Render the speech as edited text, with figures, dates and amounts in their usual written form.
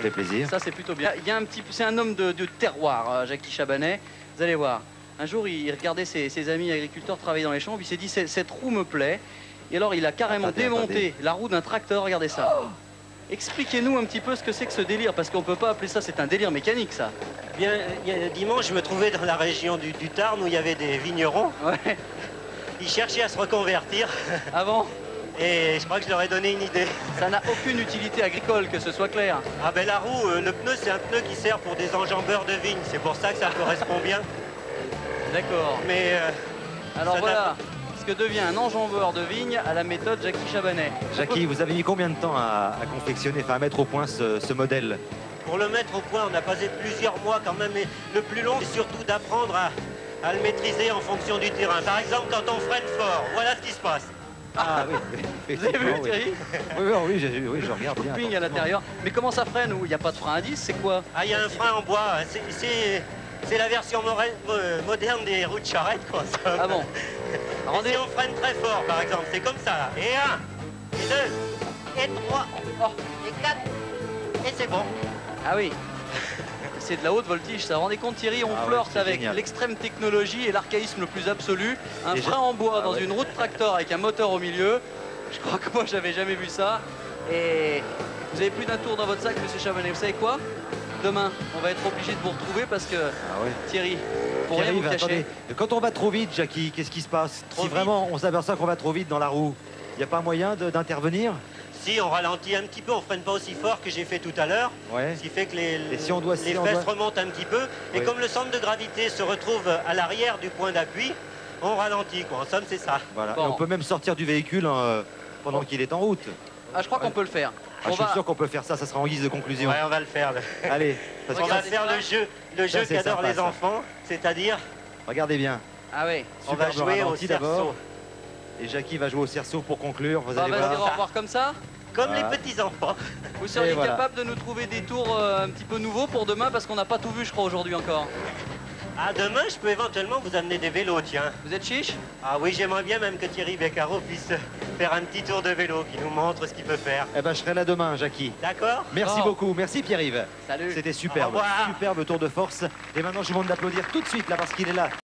Ça fait plaisir. Ça, c'est plutôt bien. Il y a un petit, c'est un homme de terroir, Jackie Chabanais. Vous allez voir. Un jour, il regardait ses amis agriculteurs travailler dans les champs. Puis il s'est dit, cette roue me plaît. Et alors, il a carrément démonté la roue d'un tracteur. Regardez ça. Expliquez-nous un petit peu ce que c'est que ce délire, parce qu'on peut pas appeler ça, c'est un délire mécanique, ça. Bien, dimanche, je me trouvais dans la région du Tarn où il y avait des vignerons. Ouais. Ils cherchaient à se reconvertir. Avant, Et je crois que je leur ai donné une idée. ça n'a aucune utilité agricole, que ce soit clair. Ah ben la roue, le pneu, c'est un pneu qui sert pour des enjambeurs de vigne. C'est pour ça que ça correspond bien. D'accord. Mais Alors ça voilà ce que devient un enjambeur de vigne à la méthode Jackie Chabanais. Jackie, vous avez mis combien de temps à confectionner, enfin à mettre au point ce modèle? pour le mettre au point, on a passé plusieurs mois quand même. Et le plus long, c'est surtout d'apprendre à le maîtriser en fonction du terrain. Par exemple, quand on freine fort, voilà ce qui se passe. Ah oui, Vous avez vu, effectivement, oui. Thierry? Oui, je regarde bien. Ping à l'intérieur. Mais comment ça freine? Il n'y a pas de frein à 10, c'est quoi? Ah, il y a un frein en bois. C'est la version moderne des roues de charrette, quoi. Ça. Ah bon? Et si on freine très fort, par exemple, c'est comme ça. Là. Et 1, et 2, et 3, et 4, et c'est bon. Ah oui. C'est de la haute voltige, ça. Vous vous rendez compte, Thierry? On Ah ouais, flirte c'est avec génial. l'extrême technologie et l'archaïsme le plus absolu. Un Et frein en bois Ah dans ouais. une roue de tracteur avec un moteur au milieu. Je crois que moi, j'avais jamais vu ça. Et vous avez plus d'un tour dans votre sac, monsieur Chabanais. Vous savez quoi? Demain, on va être obligé de vous retrouver parce que, Ah ouais. Thierry, pour rien Thierry, vous cacher. attendez, quand on va trop vite, Jackie, qu'est-ce qui se passe? Trop Si vite. vraiment on s'aperçoit qu'on va trop vite dans la roue, il n'y a pas moyen d'intervenir? Si on ralentit un petit peu, on freine pas aussi fort que j'ai fait tout à l'heure. Ouais. Ce qui fait que les si on doit- fesses doit- remontent un petit peu. Et Oui. comme le centre de gravité se retrouve à l'arrière du point d'appui, on ralentit, quoi. En somme, c'est ça. Voilà. Bon. Et on peut même sortir du véhicule pendant qu'il est en route. Ah, je crois qu'on peut le faire. Ah, je suis sûr qu'on peut faire ça sera en guise de conclusion. Ouais, on va le faire. Allez, parce On que- va Regardez faire ça. le Ça, jeu c'est qu'adorent sympa, les ça. enfants, c'est-à-dire regardez bien. Ah oui. on va Superbe jouer au ralenti cerceau. Et Jackie va jouer au cerceau pour conclure. Vous Bah, allez vas-y, voir. au revoir comme ça. Comme Voilà. les petits-enfants. Vous seriez Et voilà. capable de nous trouver des tours un petit peu nouveaux pour demain parce qu'on n'a pas tout vu, je crois, aujourd'hui encore. Ah, demain, je peux éventuellement vous amener des vélos, tiens. Vous êtes chiche? Ah oui, j'aimerais bien même que Thierry Beccaro puisse faire un petit tour de vélo qui nous montre ce qu'il peut faire. Eh ben, je serai là demain, Jackie. D'accord? Merci Oh. beaucoup. Merci Pierre-Yves. Salut. C'était superbe. Au revoir. Superbe tour de force. Et maintenant, je vous demande d'applaudir tout de suite là parce qu'il est là.